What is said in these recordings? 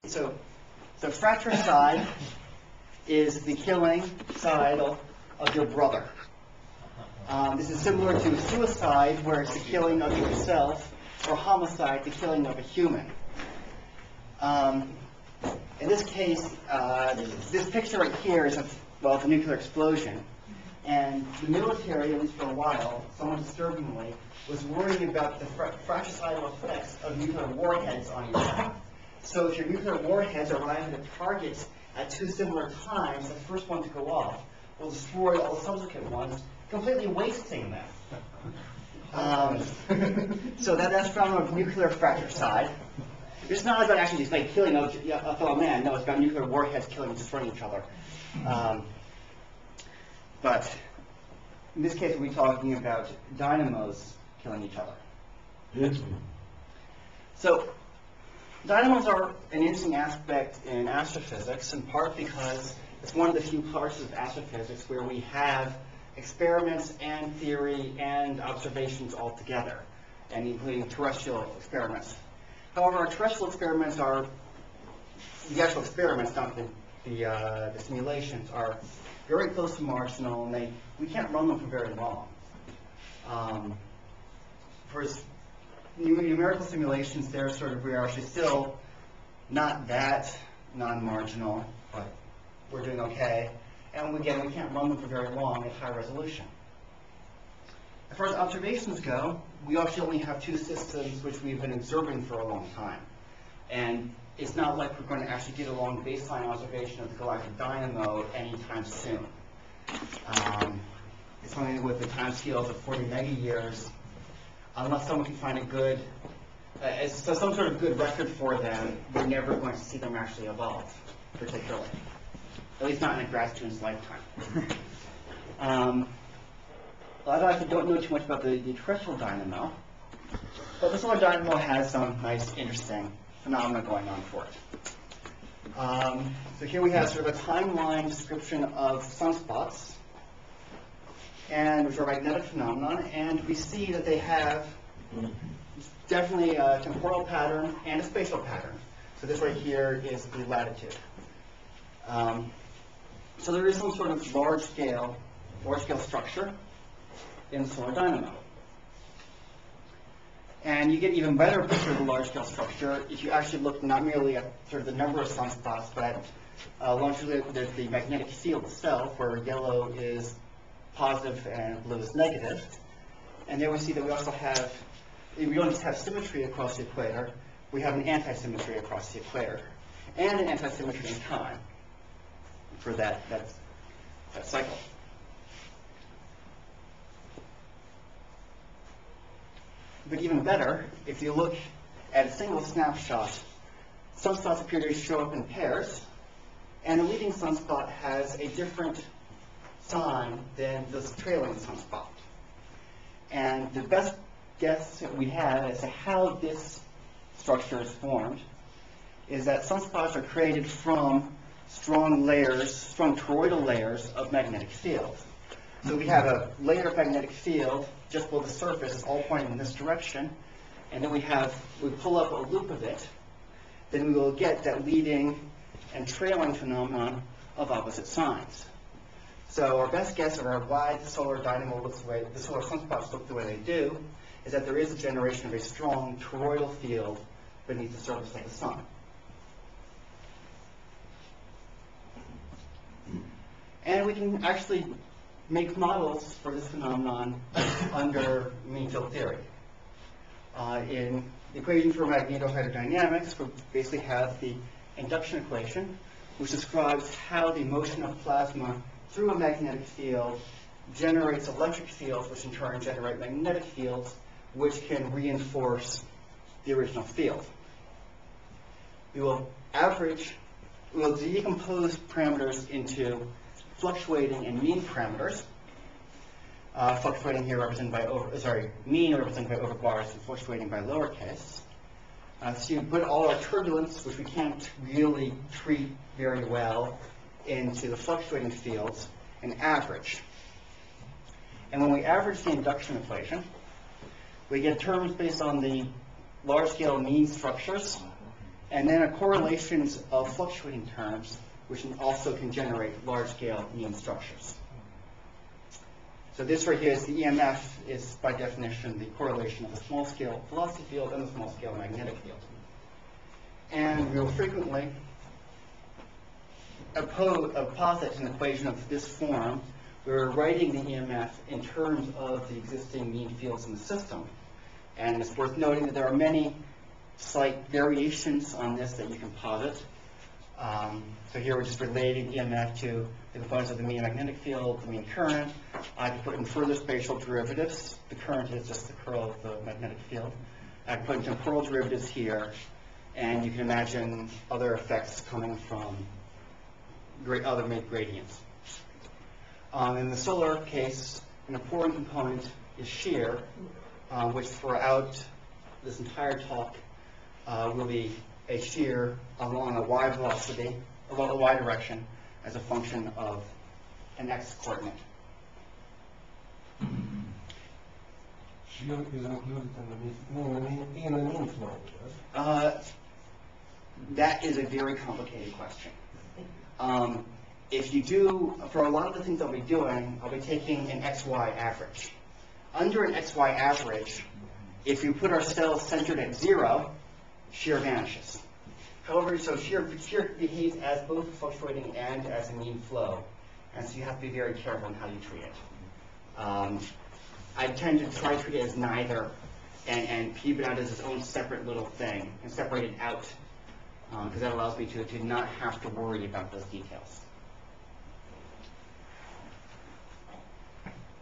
So fratricide is the killing side of your brother. This is similar to suicide, where it's the killing of yourself, or homicide, the killing of a human. In this case, this picture right here is of, well, it's a nuclear explosion. And the military, at least for a while, somewhat disturbingly, was worrying about the fratricidal effects of nuclear warheads on each other. So if your nuclear warheads arrive at a target at two similar times, the first one to go off will destroy all the subsequent ones, completely wasting them. So that's from nuclear fratricide. It's not about actually just like killing a fellow man. No, it's about nuclear warheads killing and destroying each other. But in this case, we'll be talking about dynamos killing each other. Yes. So dynamos are an interesting aspect in astrophysics, in part because it's one of the few parts of astrophysics where we have experiments and theory and observations all together, and including terrestrial experiments. However, our terrestrial experiments are, the actual experiments, not the simulations, are very close to marginal, and we can't run them for very long. For numerical simulations, we're actually still not that non-marginal, but we're doing okay. And again, we can't run them for very long at high resolution. As far as observations go, we actually only have two systems which we've been observing for a long time. And it's not like we're going to actually get a long baseline observation of the galactic dynamo anytime soon. It's only with the time scales of 40 megayears, unless someone can find a good, so some sort of good record for them, we're never going to see them actually evolve, particularly. At least not in a grad student's lifetime. I actually don't know too much about the terrestrial dynamo, but the solar dynamo has some nice, interesting phenomena going on for it. So here we have sort of a timeline description of sunspots, and which are magnetic phenomenon, and we see that they have definitely a temporal pattern and a spatial pattern. So this right here is the latitude. So there is some sort of large-scale structure in the solar dynamo. And you get even better picture of the large-scale structure if you actually look not merely at sort of the number of sunspots, but longitudinally there's the magnetic field itself, where yellow is positive and blue is negative. And there we see that we also have, we don't just have symmetry across the equator, we have an anti-symmetry across the equator, and an anti-symmetry in time for that cycle. But even better, if you look at a single snapshot, sunspots appear to show up in pairs, and the leading sunspot has a different sign than the trailing sunspot. And the best guess that we have as to how this structure is formed is that sunspots are created from strong toroidal layers of magnetic field. So we have a layer of magnetic field just below the surface, all pointing in this direction, and then we pull up a loop of it, then we will get that leading and trailing phenomenon of opposite signs. So our best guess of why the solar dynamo looks the way, the solar sunspots look the way they do, is that there is a generation of a strong toroidal field beneath the surface of the sun. And we can actually make models for this phenomenon under mean field theory. In the equation for magnetohydrodynamics, we basically have the induction equation, which describes how the motion of plasma through a magnetic field generates electric fields, which in turn generate magnetic fields, which can reinforce the original field. We will decompose parameters into fluctuating and mean parameters. Fluctuating here represented by mean represented by over bars and fluctuating by lowercase. So you put all our turbulence, which we can't really treat very well, into the fluctuating fields and average. And when we average the induction equation, we get terms based on the large-scale mean structures and then a correlation of fluctuating terms, which also can generate large-scale mean structures. So this right here is the EMF is, by definition, the correlation of the small-scale velocity field and the small-scale magnetic field. And we will frequently posit an equation of this form. We're writing the EMF in terms of the existing mean fields in the system. And it's worth noting that there are many slight variations on this that you can posit. So here we're just relating EMF to the components of the mean magnetic field, the mean current. I can put in further spatial derivatives. The current is just the curl of the magnetic field. I can put in temporal derivatives here, and you can imagine other effects coming from other gradients. In the solar case, an important component is shear, which throughout this entire talk will be a shear along a y velocity, along a y direction, as a function of an x coordinate. Shear is included in the mean flow, yes? That is a very complicated question. If you do, for a lot of the things I'll be doing, I'll be taking an XY average. Under an XY average, if you put our cells centered at 0, shear vanishes. However, so shear behaves as both fluctuating and as a mean flow, and so you have to be very careful in how you treat it. I tend to try to treat it as neither, and keep it out as its own separate little thing, and separate it out, because that allows me to not have to worry about those details.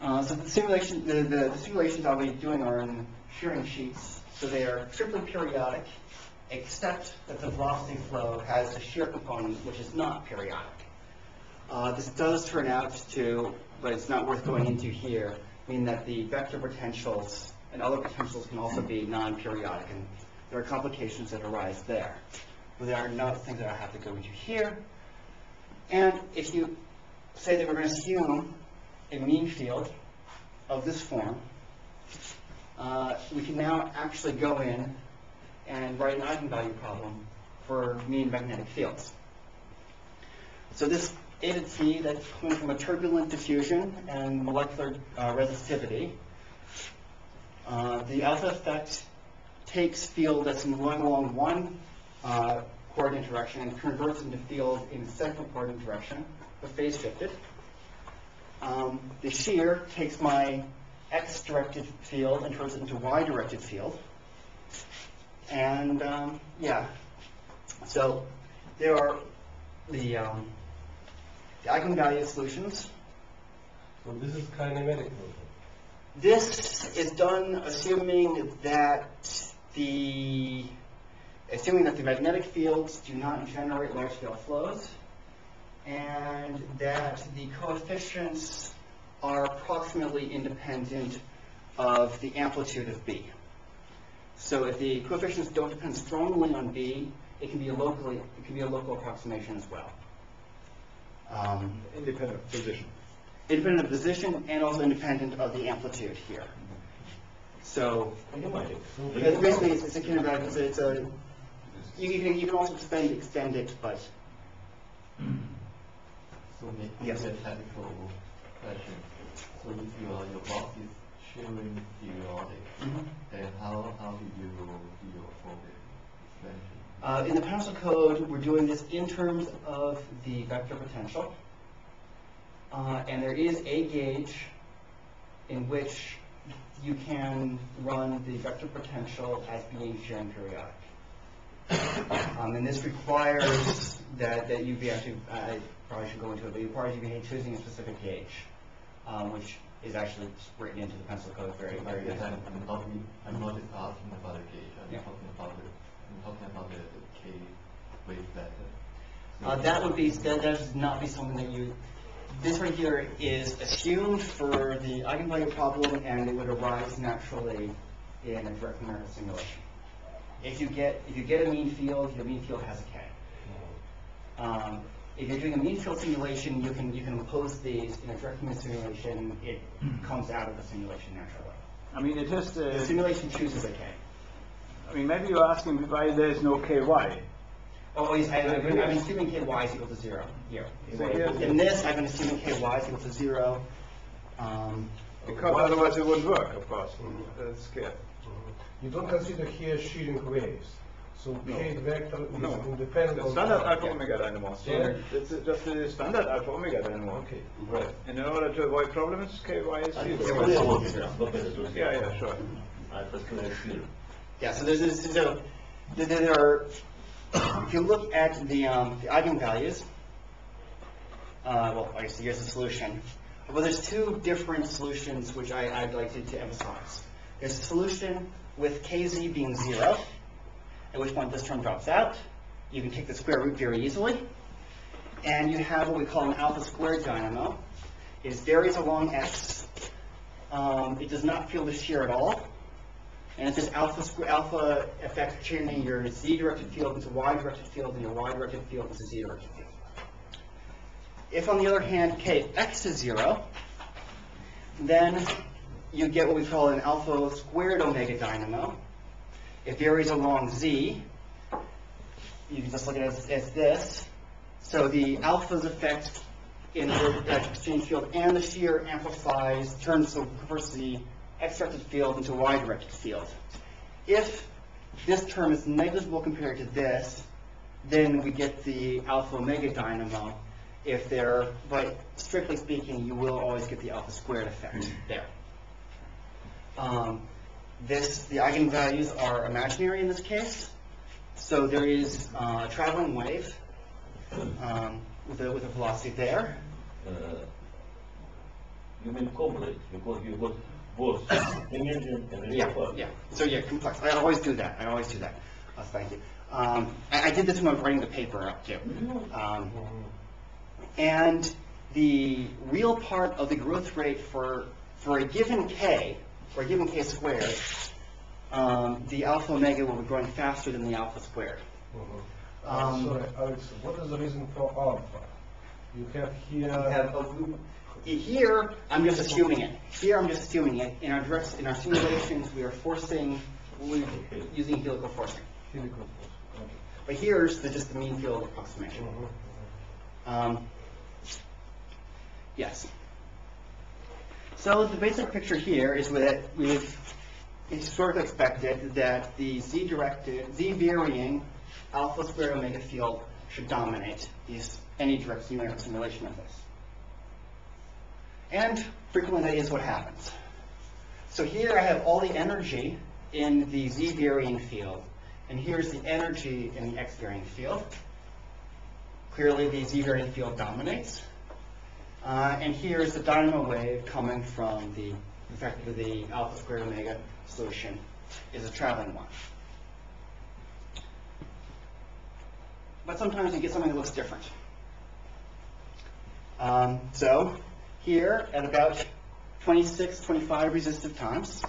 So the simulations I'll be doing are in shearing sheets, so they are strictly periodic, except that the velocity flow has a shear component which is not periodic. This does turn out to, but it's not worth going into here, mean that the vector potentials and other potentials can also be non-periodic, and there are complications that arise there. But there are no things that I have to go into here. And if you say that we're going to assume a mean field of this form, we can now actually go in and write an eigenvalue problem for mean magnetic fields. So this A to T that's coming from a turbulent diffusion and molecular resistivity. The alpha effect takes field that's going along one coordinate direction and converts into field in the second coordinate direction, but phase shifted. The shear takes my x-directed field and turns it into y-directed field. And yeah, so there are the eigenvalue solutions. So this is kinematic. This is done assuming that the magnetic fields do not generate large-scale flows, and that the coefficients are approximately independent of the amplitude of B. So if the coefficients don't depend strongly on B, it can be a local approximation as well. Independent of position. Independent of position and also independent of the amplitude here. So basically it's a kinematic. It's a you can also extend it, but so maybe yes. a technical question. So if your box is shearing periodic, then how do you do your folded expansion? In the pencil code, we're doing this in terms of the vector potential, and there is a gauge in which you can run the vector potential as being shearing periodic. And this requires that you be actually, I probably should go into it, but it requires you be choosing a specific gauge, which is actually written into the pencil code very, very good. I'm not just asking about the gauge, I'm talking about the K wave vector. That does not be something that you, this right here is assumed for the eigenvalue problem, and it would arise naturally in a direct numerical simulation. If you get a mean field, your mean field has a K. If you're doing a mean field simulation, you can impose these in a direct numerical simulation. It comes out of the simulation naturally. I mean, The simulation chooses a K. I mean, maybe you're asking why there is no KY. Oh, yes, I've been assuming ky is equal to 0 here. So here's In this, I've been assuming ky is equal to 0. Because otherwise it wouldn't work, of course. That's clear. You don't consider here shearing waves. So K vector is No, independent the of... standard alpha omega dynamo. So Yeah. it's just the standard alpha omega dynamo. Okay. Right. And in order to avoid problems, ky is I think zero. it's clear what it is. Look at it. Yeah, sure. I just clear. Yeah, so there are, if you look at the eigenvalues, well, I guess here's the solution. Well, there's two different solutions which I'd like to emphasize. There's a solution with kz being 0, at which point this term drops out. You can take the square root very easily. And you have what we call an alpha squared dynamo. It varies along x. It does not feel the shear at all. And it's this alpha effect changing your z-directed field into y-directed field and your y-directed field into z-directed field. If, on the other hand, kx is 0, then you get what we call an alpha squared omega dynamo. It varies along z. You can just look at it as this. So the alpha's effect in the exchange field and the shear amplifies, converts the x-directed field into y-directed field. If this term is negligible compared to this, then we get the alpha omega dynamo. If they're, but strictly speaking, you will always get the alpha squared effect there. The eigenvalues are imaginary in this case. So there is a traveling wave with a velocity there. You mean complex, because you got both energy and real power. Yeah. So yeah, complex. I always do that. Thank you. I did this when I was writing the paper up too. And the real part of the growth rate for a given k, or a given k squared, the alpha omega will be growing faster than the alpha squared. Sorry, Alex, what is the reason for alpha? You have here... Here, I'm just assuming it. Here, I'm just assuming it. In our simulations, we're using helical forcing. Helical force. Okay. But here's just the mean field approximation. Yes. So the basic picture here is that we've historically expected that the z-varying alpha squared omega field should dominate any direct numerical simulation of this. And frequently that is what happens. So here I have all the energy in the z-varying field, and here's the energy in the x-varying field. Clearly the z-varying field dominates. And here's the dynamo wave coming from effectively the alpha squared omega solution is a traveling one. But sometimes you get something that looks different. So here at about 26, 25 resistive times,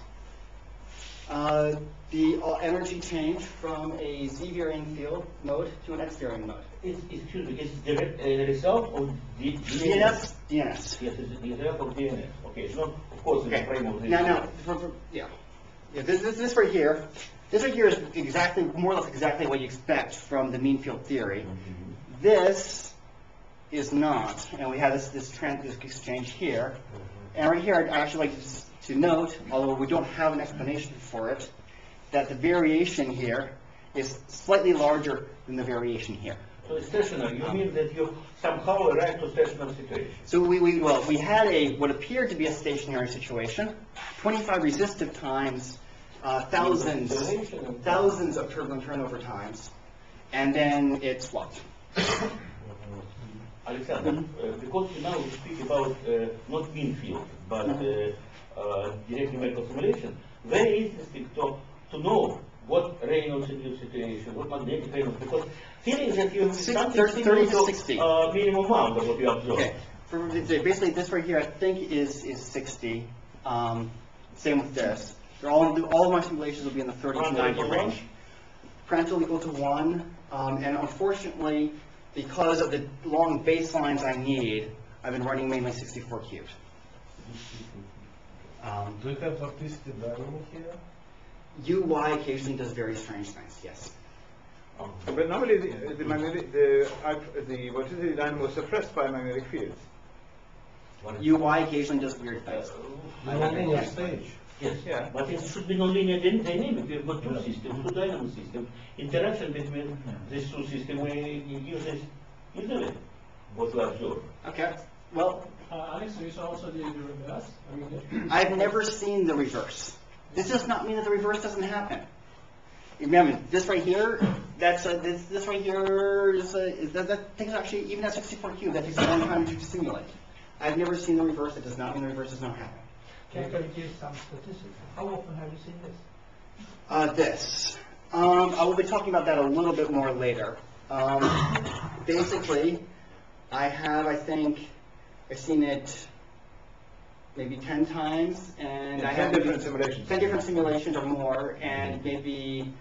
the energy changed from a z-varying field mode to an x-varying mode. Excuse me, is the result of DNS? DNS. Yes, it's the result of DNS. Okay, it's not, of course, in the frame of this. Yeah. This right here is exactly, more or less exactly what you expect from the mean field theory. This is not, and we have this exchange here. And right here, I'd actually like to note, although we don't have an explanation for it, that the variation here is slightly larger than the variation here. So it's stationary. You mean that you somehow arrived to stationary situation? So we had what appeared to be a stationary situation, 25 resistive times, thousands of turbulent turnover times, and then it swapped. Alexander, because now we speak about not mean field, but direct numerical simulation, very interesting to know what Reynolds induced situation, what magnetic Reynolds, because feeling that you have something 30 to 60. Minimum amount of what you observe. Okay. Basically, this right here, I think, is 60. Same with this. All of my simulations will be in the 30 to 90 range. Prandtl equal to 1, and unfortunately, because of the long baselines I need, I've been running mainly 64 cubed. Do you have electricity dynamo here? UY occasionally does very strange things, yes. But normally the magnetic, the volatility dynamo is suppressed by magnetic fields. UI occasionally does weird things. Non-linear stage. Yes, Yeah. but it should be nonlinear dynamic. We've got two systems, two dynamo systems. Interaction between these two systems will give us easily what we observe. Okay, well, Alex, so you saw also the reverse? I mean, I've never seen the reverse. This does not mean that the reverse doesn't happen. Remember, this right here, this right here, that takes actually, even at 64 cube, that takes a long time to simulate. I've never seen the reverse. It does not mean the reverse does not happen. can you give some statistics? How often have you seen this? I will be talking about that a little bit more later. Basically, I think, I've seen it maybe 10 times, and In I 10 have different simulations. 10 different simulations or more, and maybe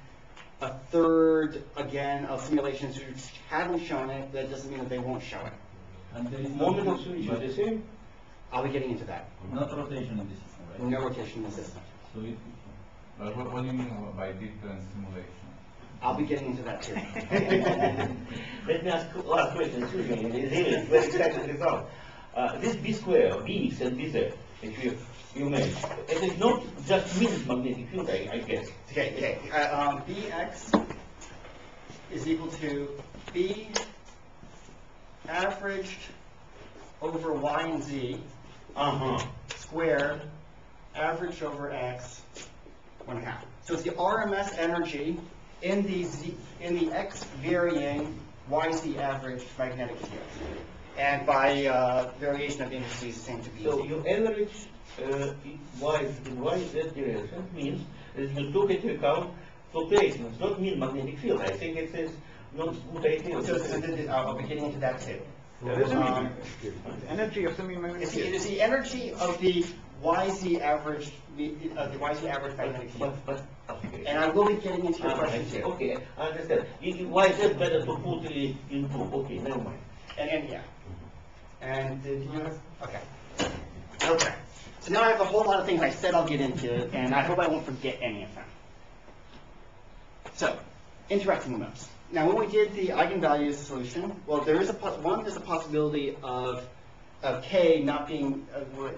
a third, again, of simulations which haven't shown it. That doesn't mean that they won't show it. And there is Moment of switch is the same. I'll be getting into that. not rotation in the system, right? No rotation in the system. So it, but what do you mean by different simulation? I'll be getting into that too. Let me ask last question, excuse me, it's really very exciting result. This B square, Bx and Bz, which you mentioned, it is not just means magnetic field, I guess. Okay. Bx is equal to B averaged over y and z squared averaged over x 1/2. So it's the RMS energy in the x varying yz average magnetic field. And by variation of indices, same to be. So you average y in yz direction means that you took into account fluctuations, not mean magnetic field. I think it is not good idea. I'll be getting into that too. Yeah, there's a mean magnetic field. The energy of the mean magnetic It field. is the energy of the YZ average, magnetic field. Okay. And I will be getting into your question too. Okay, I understand. Why is it better to put it in two? Okay, never mind. And yeah. And did you have, okay. Okay. So now I have a whole lot of things I said I'll get into, and I hope I won't forget any of them. So, interacting modes. Now, when we did the eigenvalues solution, well, there's a possibility of k not being,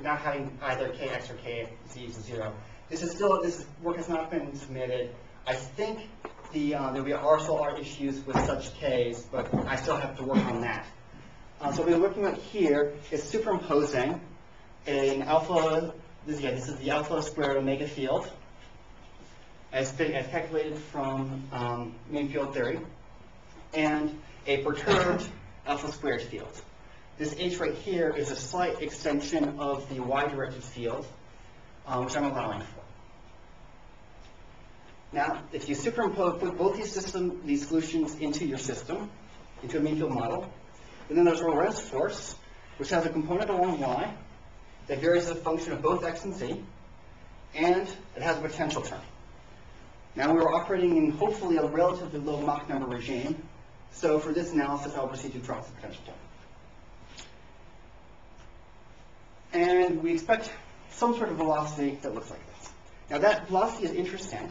not having either kx or kz equals 0. This work has not been submitted. I think there are issues with such k's, but I still have to work on that. So what we're looking at here is superimposing an alpha. This is the alpha squared omega field, as calculated from main field theory, and a perturbed alpha squared field. This H right here is a slight extension of the y-directed field, which I'm allowing for. Now, if you superimpose, put both these solutions into your system, into a main field model, and then there's a Lorentz force, which has a component along y that varies as a function of both x and z, and it has a potential term. Now we are operating in hopefully a relatively low Mach number regime, so for this analysis I'll proceed to drop the potential term. And we expect some sort of velocity that looks like this. Now that velocity is interesting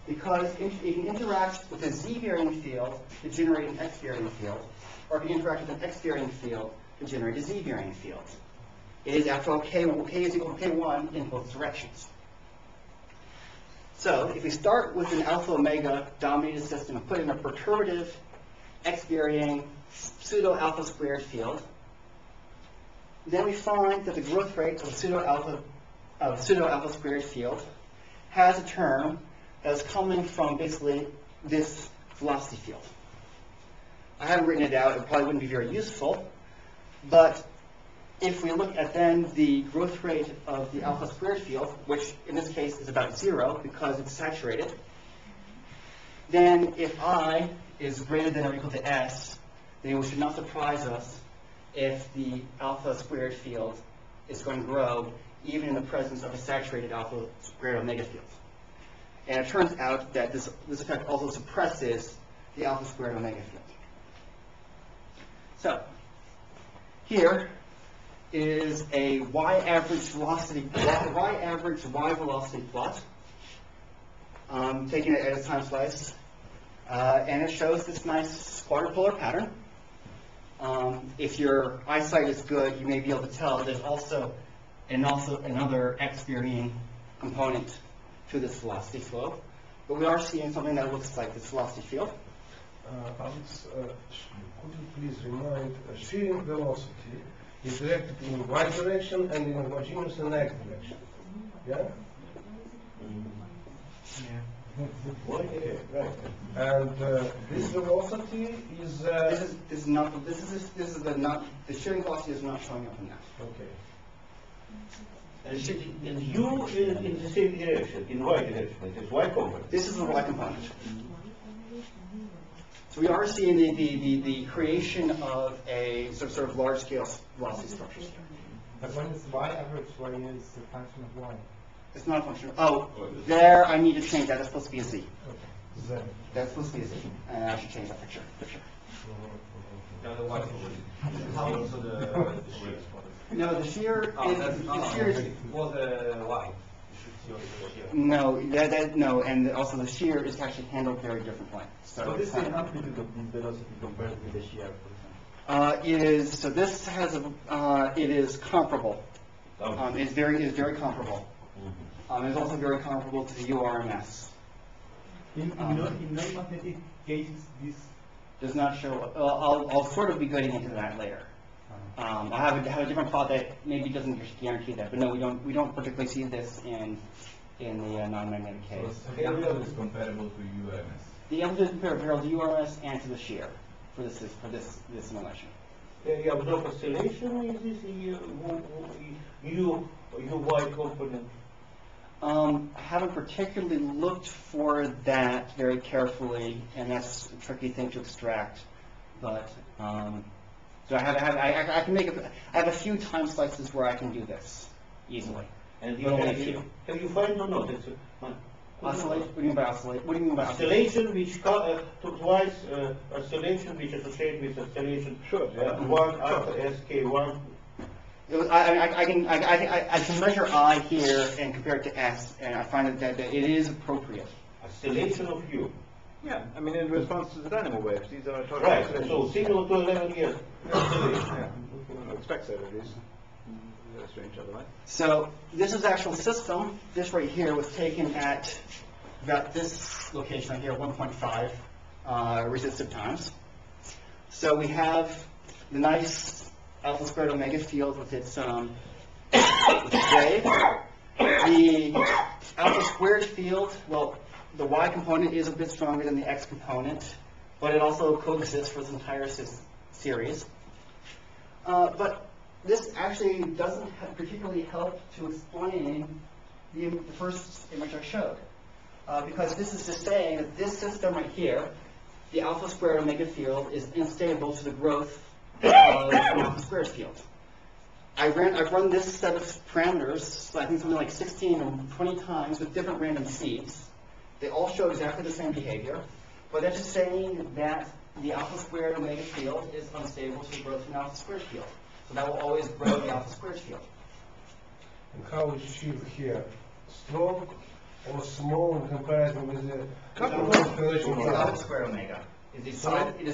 because it can interact with a z-varying field to generate an x-varying field, or it can interact with an x-varying field to generate a z-varying field. It is, after all, k is equal to k1 in both directions. So if we start with an alpha omega dominated system and put in a perturbative x-varying pseudo alpha squared field, then we find that the growth rate of the pseudo alpha squared field has a term that is coming from basically this velocity field. I haven't written it out, it probably wouldn't be very useful, but if we look at then the growth rate of the alpha squared field, which in this case is about 0 because it's saturated, then if I is greater than or equal to s, then it should not surprise us if the alpha squared field is going to grow even in the presence of a saturated alpha squared omega field. And it turns out that this effect also suppresses the alpha squared omega field. So, here is a y-average velocity, y-average y-velocity plot, taken at a time slice. And it shows this nice quadrupolar pattern. If your eyesight is good, you may be able to tell there's also another x varying component to this velocity flow. But we are seeing something that looks like this velocity field. Alex, could you please remind, shearing velocity is directed in y direction and in homogeneous and x direction. Yeah? Okay, right. And this velocity is. This is not. This is the shearing velocity is not showing up in that. Okay. And u is in the same direction, in y direction. It is y component. This is the y component. So we are seeing the creation of a sort of large scale velocity structures. But when is y average, y is a function of y? It's not a function of, oh, there I need to change that. That's supposed to be a z. Okay. Z. That's supposed to be a z. And I should change that picture. No, the shear is, the shear is, no, no, and also the shear is actually handled very differently. So What is the amplitude of this velocity compared with the shear, for example? it is, so this has a, it is comparable. It's very comparable. It's also very comparable to the URMS. In non-magnetic cases, this Does not show, I'll sort of be getting into that later. I have a different plot that maybe doesn't guarantee that, but no, we don't particularly see this in the non-magnetic case. So the amplitude is comparable to UMS. The amplitude is comparable to URMS and to the shear for this simulation. You observe oscillation, is this y component? I haven't particularly looked for that very carefully, and that's a tricky thing to extract. But so I can make I have a few time slices where I can do this easily. And But only a few. have you find or not? Oscillate? What do you mean by oscillate? What do you mean by oscillate? Oscillation which twice oscillation which associated with oscillation. Sure. One after SK1. I can measure I here and compare it to S, and I find that it is appropriate. Oscillation of U. Yeah, I mean in response to the dynamo waves, these are total Right, oscillations. so signal to 11 years. Oscillation. Yeah, I would expect so at least. That's strange otherwise. So this is actual system. This right here was taken at about this location right here, 1.5 resistive times. So we have the nice alpha squared omega field with its wave. The alpha squared field, well, the y component is a bit stronger than the x component, but it also coexists for this entire series. But this actually doesn't particularly help to explain the first image I showed. Because this is just saying that this system right here, the alpha squared omega field, is unstable to the growth of an alpha squared field. I've run this set of parameters, I think something like 16 or 20 times with different random seeds. They all show exactly the same behavior, but that's just saying that the alpha squared omega field is unstable to the growth of an alpha squared field. So that will always grow the alpha squared field. And how is shear here? Strong or small in comparison with the Alpha squared omega. It is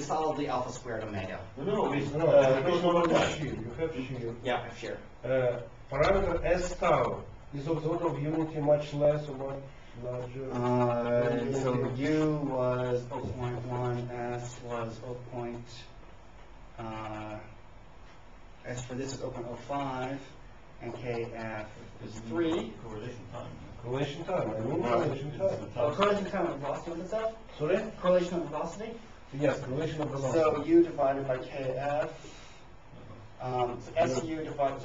solidly alpha squared omega. No, it's No, because you have shear. You have shear. Yeah, sure. Parameter S tau is of the order of unity much less or much larger. So U was 0.1, S was 0. S for this is 0.05, and KF is 3. Correlation time. I mean correlation time. Correlation of time of velocity with itself? Sorry? Correlation of velocity? Yes, correlation of velocity. So U divided by KF. So SU divided,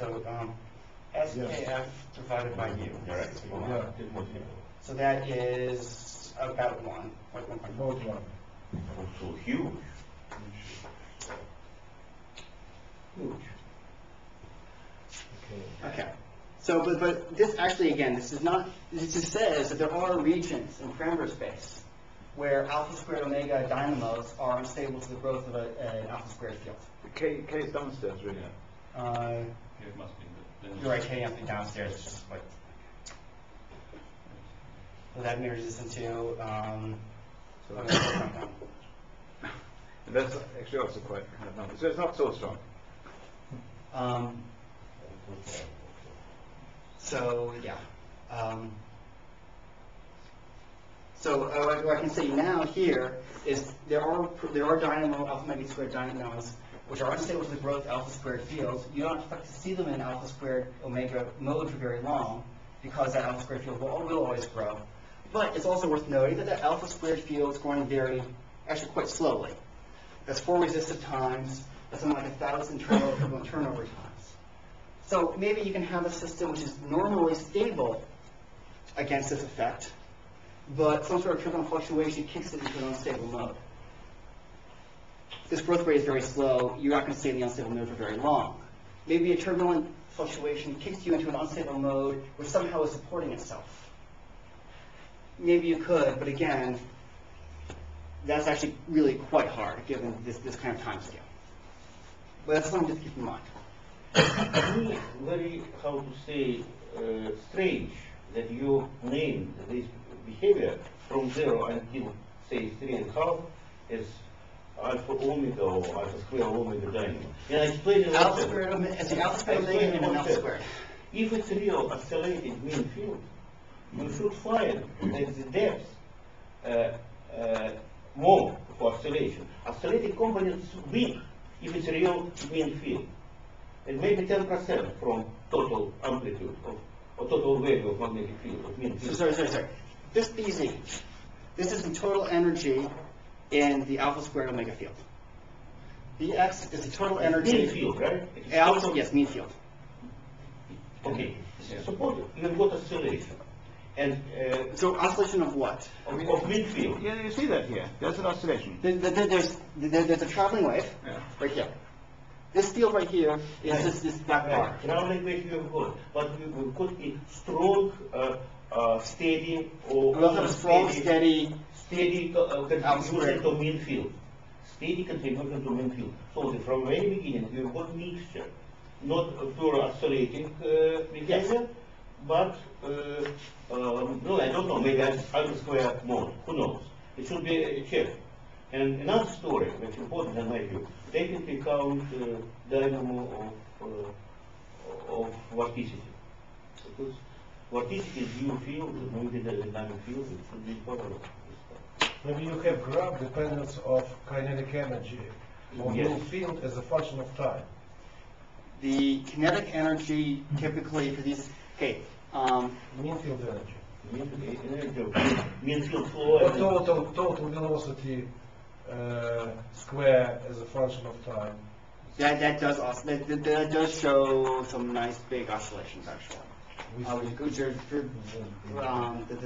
SKF divided by U. Yeah. So that is about 1. Like 1.1. About one. so huge. Huge. Okay. So, but this actually, again, this just says that there are regions in parameter space where alpha squared omega dynamos are unstable to the growth of an alpha squared field. K is downstairs, really. It must be You're right, K must be downstairs. It's just like, so that mirrors this into So of the compound. and that's actually also quite kind of number. So it's not so strong. So yeah. What I can say now here is there are dynamo alpha magnet squared dynamos which are unstable to the growth alpha squared fields. You don't expect to see them in alpha squared omega mode for very long because that alpha squared field will always grow. But it's also worth noting that the alpha squared field is growing actually quite slowly. That's 4 resistive times. That's something like 1,000 equivalent turnover times. So maybe you can have a system which is normally stable against this effect, but some sort of turbulent fluctuation kicks it into an unstable mode. This growth rate is very slow. You're not going to stay in the unstable mode for very long. Maybe a turbulent fluctuation kicks you into an unstable mode which somehow is supporting itself. Maybe you could, but again, that's actually really quite hard given this kind of time scale. But that's something to keep in mind. To me, very, how to say, strange that you named this behavior from 0 until, say, 3.5 as alpha omega or alpha square omega dynamo. And I explained it Alpha squared omega, it's the alpha squared omega and an alpha squared. If it's real oscillating mean field, you should find that the depth more for oscillation. Oscillating components weak if it's real mean field. And maybe 10% from total amplitude or total value of magnetic field, of mean field. Sorry. This BZ, this is the total energy in the alpha squared omega field. Bx is the total energy. Mean field, right? Yes, mean field. Okay. Suppose you've got oscillation. And So oscillation of what? of mean field. Yeah, you see that here. There's an oscillation. There's a traveling wave Yeah. right here. This field right here is this black bar. Traveling wave you have got, but we could a strong, steady, or We also have a strong, steady contribution to mean field. Steady contribution to mean field. So from very beginning you've got mixture, not a pure oscillating behavior, but no, I don't know. Maybe alpha square mode. Who knows? It should be a check. And another story that's important in my view, take into account dynamo of vorticity. Because vorticity is new field, maybe the dynamic field, it should be parallel. Maybe you have graph dependence of kinetic energy of Yes. mean field as a function of time. The kinetic energy typically for these, Mean field energy. Mean field flow. Or total velocity square as a function of time. that does show some nice big oscillations actually.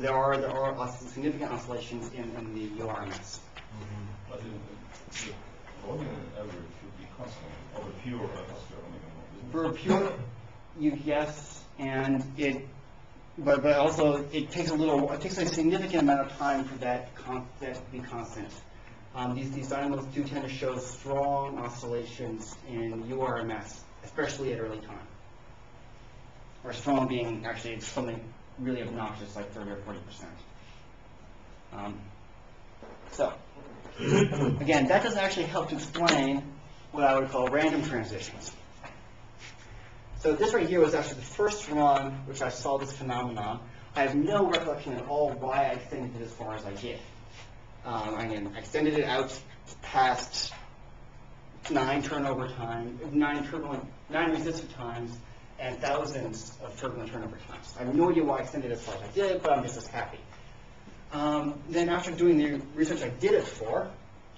There are significant oscillations in the URMS. But the volume average should be constant over pure alpha square omega mode. For pure, yes, and but also it takes a significant amount of time for that to be constant. These dynamos do tend to show strong oscillations in URMS, especially at early time. Or strong being actually something really obnoxious like 30 or 40%. So, again, that doesn't actually help to explain what I would call random transitions. So this right here was actually the first run which I saw this phenomenon. I have no recollection at all why I extended it as far as I did. I extended it out past 9 resistive times, and thousands of turbulent turnover times. I have no idea why I extended it as far as I did, but I'm just as happy. Then after doing the research I did it for,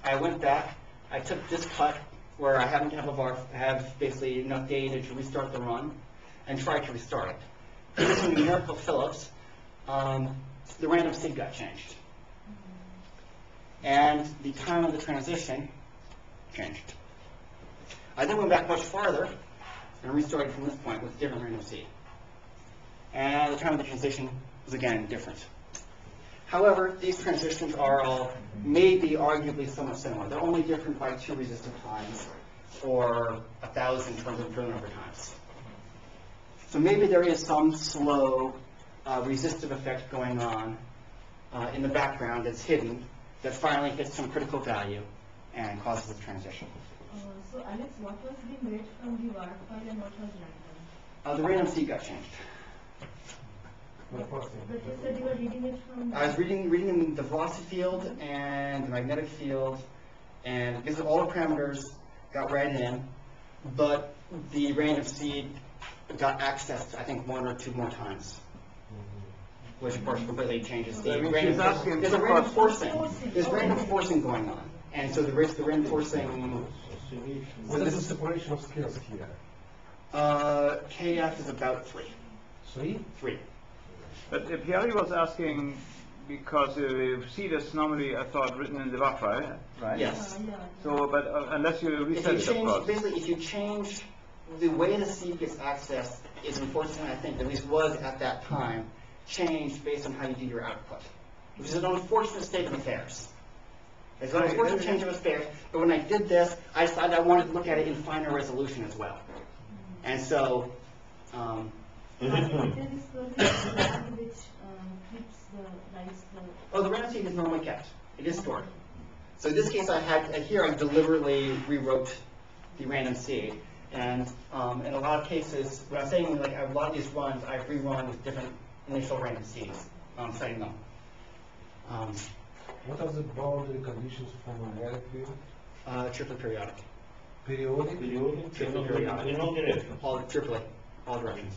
I went back, I took this cut where I happen to have basically enough data to restart the run, and tried to restart it. Using numerical Phillips, the random sig got changed. And the time of the transition changed. I then went back much farther and restarted from this point with different random seed. And the time of the transition was again different. However, these transitions are all maybe arguably somewhat similar. They're only different by 2 resistive times or 1,000 turnover times. So maybe there is some slow resistive effect going on in the background that's hidden that finally hits some critical value and causes the transition. So Alex, what was being read from the var file and what was random? The random seed got changed. But you said you were reading it from... I was reading the velocity field and the magnetic field, and because all the parameters got read in, but the random seed got accessed, I think, 1 or 2 more times, which of course completely changes the I mean, random. she's asking There's a for random cost. forcing. There's random forcing going on, and so the random forcing. What is the separation of scales here? KF is about 3. 3? 3. But Pierre was asking because seed is normally, I thought, written in the var file, right? Yes. yeah. So, but unless you If reset you it, of change, course. basically, if you change the way the seed gets accessed, is unfortunately, I think, at least was at that time, changed based on how you do your output, which is an unfortunate state of affairs. It's an unfortunate change of affairs, but when I did this, I decided I wanted to look at it in finer resolution as well. And so, There is the flag which keeps writes the... oh, the random seed is normally kept. It is stored. So in this case, here I deliberately rewrote the random seed. And in a lot of cases, when I'm saying like a lot of these runs, I've rerun with different initial random seeds, setting them. What are the boundary conditions for magnetic field? Triply periodic. Periodic? Periodic, Triply periodic. in all directions. All triply, all directions.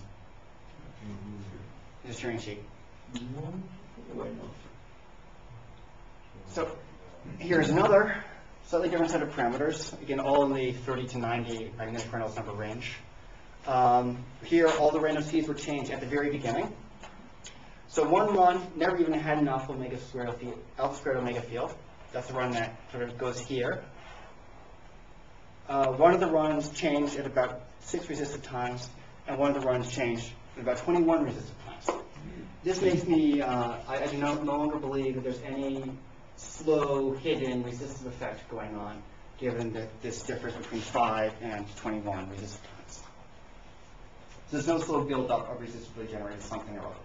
It's a Turing sheet. Why not? So here's another slightly different set of parameters. Again, all in the 30 to 90 magnetic Reynolds number range. Here, all the random seeds were changed at the very beginning. So one run never even had an alpha squared omega field. That's the run that sort of goes here. One of the runs changed at about 6 resistive times, and one of the runs changed at about 21 resistive times. This makes me, I do no longer believe that there's any slow, hidden resistive effect going on, given that this differs between 5 and 21 resistive times. So there's no slow buildup of resistively generated something or others.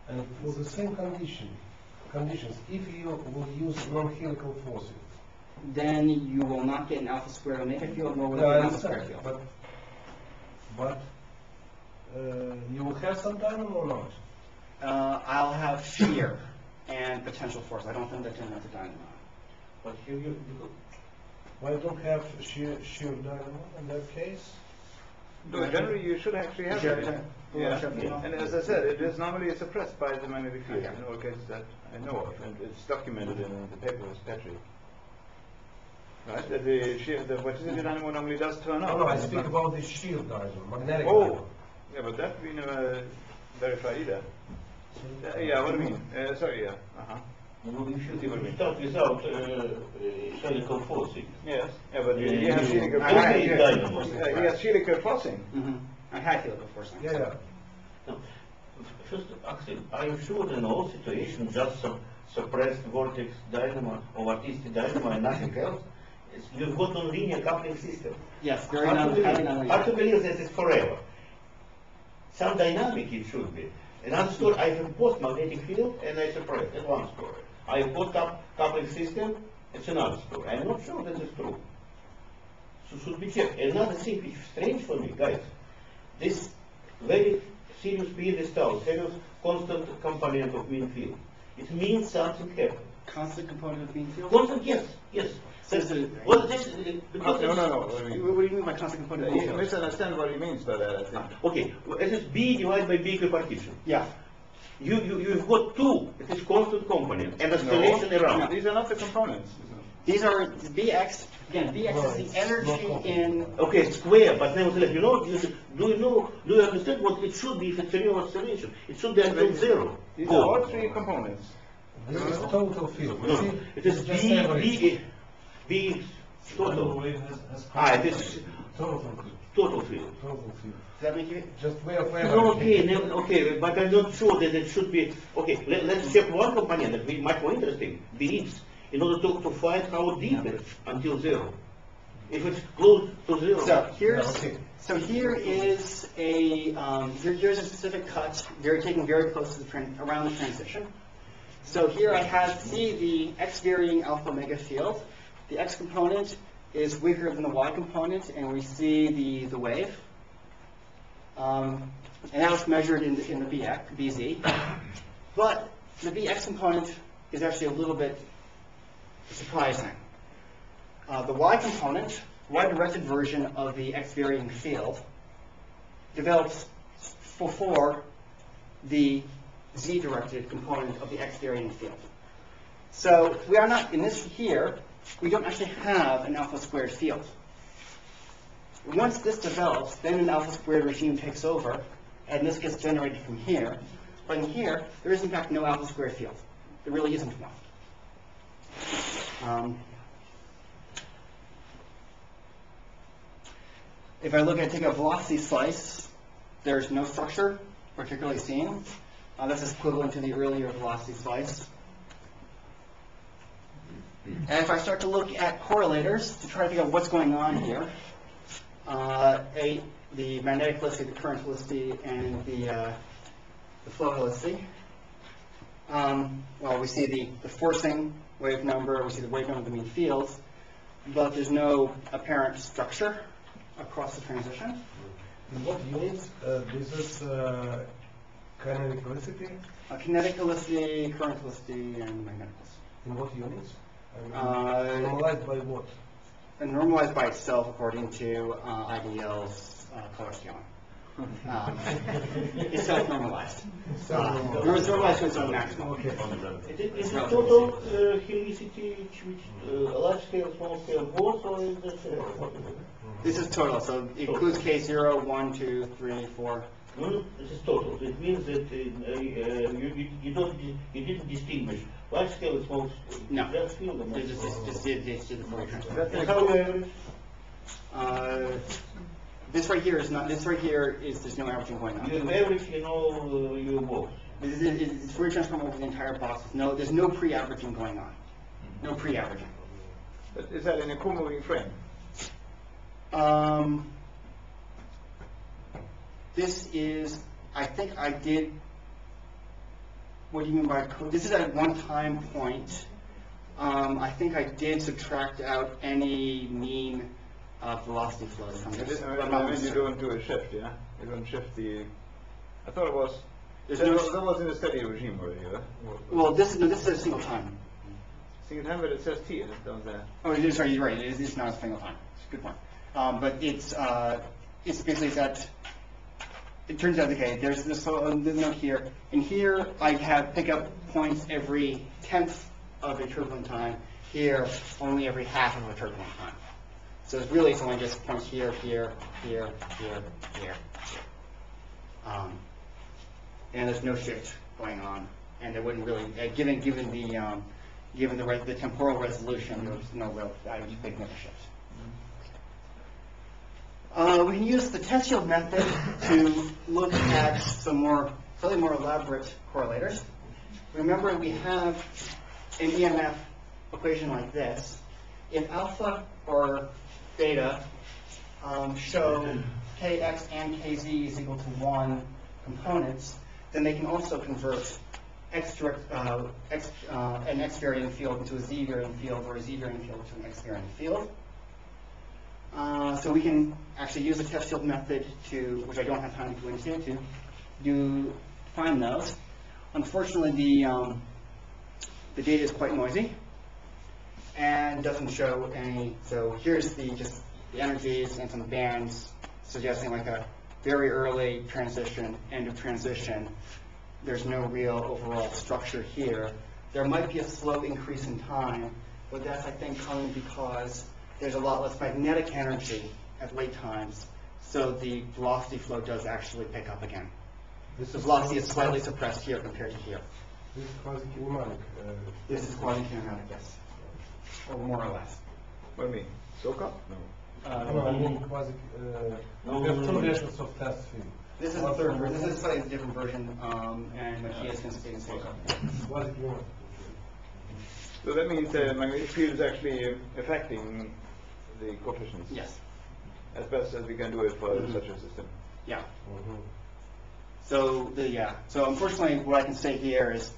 And for the same conditions, if you will use non-helical forcing. Then you will not get an alpha squared omega field, nor will you No, get I an alpha squared understand, field. but you will have some dynamo or not? I'll have shear and potential force. I don't think that turns into dynamo. But here you, Why don't have shear dynamo in that case? No, generally you should actually have Sure, it. sure. Yeah. Sure. And as I said, it is normally suppressed by the magnetic field Okay. in all cases that I know of, and it's documented in the paper with Petri. Right? That the what is it, the dynamo normally does turn on. No, I speak about the shear dynamo, magnetic Oh, dynamo. yeah, but that we never verify either. Yeah, what do you mean? Sorry, yeah. Uh-huh. you should start without helical forcing. Yes, yeah, but Yeah, he has you- helical I had forcing. it. Dynamo. He has helical forcing. Mm-hmm. I had helical forcing. Yeah. No. First, Axel, are you sure that in all situations just suppressed vortex dynamo or artistic dynamo and nothing else? You've got non-linear coupling system. Yes, very Hard to highly believe- hard to nonlinear. believe that it's forever. Some dynamic it should be. Another story, I have post magnetic field and I suppress. That's one story. I have post coupling system. It's another story. I'm not sure that is true. So should be checked. Another thing which is strange for me, guys. This very serious PN serious constant component of mean field. It means something happened. Constant component of the beam field? Constant, yes, yes. So it's a- Well, this because No, it's- no, no. What do you mean? What do you mean by constant component of the You beam field? misunderstand what he means by that, I think. Okay, well, it is B divided by B equipartition. Yeah. You've got two, it is constant component, and oscillation No, around. these are not the components. These are Bx, again, Bx Right. is the energy in, Okay, square, but nevertheless, do you understand what it should be if it's a real oscillation? It should be until zero. These Go. are all three components. This is total field. You No, see, it is just B, average. B total. It It is Total field. total field. Total field. does that make you? Just way of No, average. okay, but I'm not sure that it should be, okay, let's check one component that be much more interesting, Bx, in order to find how deep it is until zero. If it's close to zero. So here's, Yeah, okay. so here is here's a specific cut, taken very close to around the transition. So here I see the x varying alpha omega field. The x component is weaker than the y component, and we see the wave. And that was measured in the BZ. But the Bx component is actually a little bit surprising. The y component, y-directed version of the x-varying field, develops before the z-directed component of the x-varying field. So we are not, in this here, we don't actually have an alpha squared field. Once this develops, then an alpha squared regime takes over, and this gets generated from here. But in here, there is in fact no alpha squared field. There really isn't one. If I take a velocity slice, there's no structure particularly seen. This is equivalent to the earlier velocity slice. And if I start to look at correlators to try to figure out what's going on here, the magnetic helicity, the current helicity, and the flow helicity. Well, we see the forcing wave number, we see the wave number of the mean fields, but there's no apparent structure across the transition. In what units? This is kinetic helicity? Kinetic helicity, current helicity, and magnetic helicity. In what units? Normalized by what? And normalized by itself according to IDL's color scaling. It's self-normalized. It's normalized to its own maximum. Okay. Is it total helicity, which large scale, small scale, both, or is this? This is total, so it includes case 0, 1, 2, 3, 4. No, this is total. So it means that you didn't distinguish large scale and small scale. No. Just field and Just did the Fourier transform. and how you average? This right here is not. This right here is there's no averaging going on. You average, you both. It's Fourier transform over the entire box. No, there's no pre-averaging going on. No pre-averaging. But is that in a co-moving frame? This is. I think I did. What do you mean by this is at one time point. I think I did subtract out any mean velocity flows from this. You don't do a shift, yeah? You don't shift the... I thought it was... There's that no... was in a steady regime already, yeah? Well, this is a single time. Single time, but it says T in it, down there. Oh, sorry, you're right. It's not a single time. It's a good point. But it's basically that... It turns out, okay, there's this note here. And here, I pick up points every 10th of a turbulent time. Here, only every half of a turbulent time. So it's only just points here, here, here, here, here. And there's no shift going on. And there wouldn't really, given the temporal resolution, there's no real, I would make another shift. We can use the test shield method to look at some slightly more elaborate correlators. Remember, we have an EMF equation like this. If alpha or beta show kx and kz is equal to 1 components, then they can also convert an x varying field into a z varying field, or a z varying field into an x varying field. So we can actually use the test shield method which I don't have time to go into, to find those. Unfortunately, the data is quite noisy and doesn't show any. So here's just the energies and some bands suggesting like a very early transition, end of transition. There's no real overall structure here. There might be a slow increase in time, but that's, I think, coming because there's a lot less magnetic energy at late times, so the velocity flow does actually pick up again. The velocity is slightly suppressed here compared to here. This is quasi-kinematic. This is quasi-kinematic, yes. Or more or less. What do you mean? SOCA? No. No, I mean quasi... we have two versions of test field. This is the third version. This is a slightly different version, and Matthias can speak in SOCA. Quasi-kinematic. So that means the magnetic field is actually affecting the coefficients? Yes. As best as we can do it for such a system? Yeah. So unfortunately, what I can say here is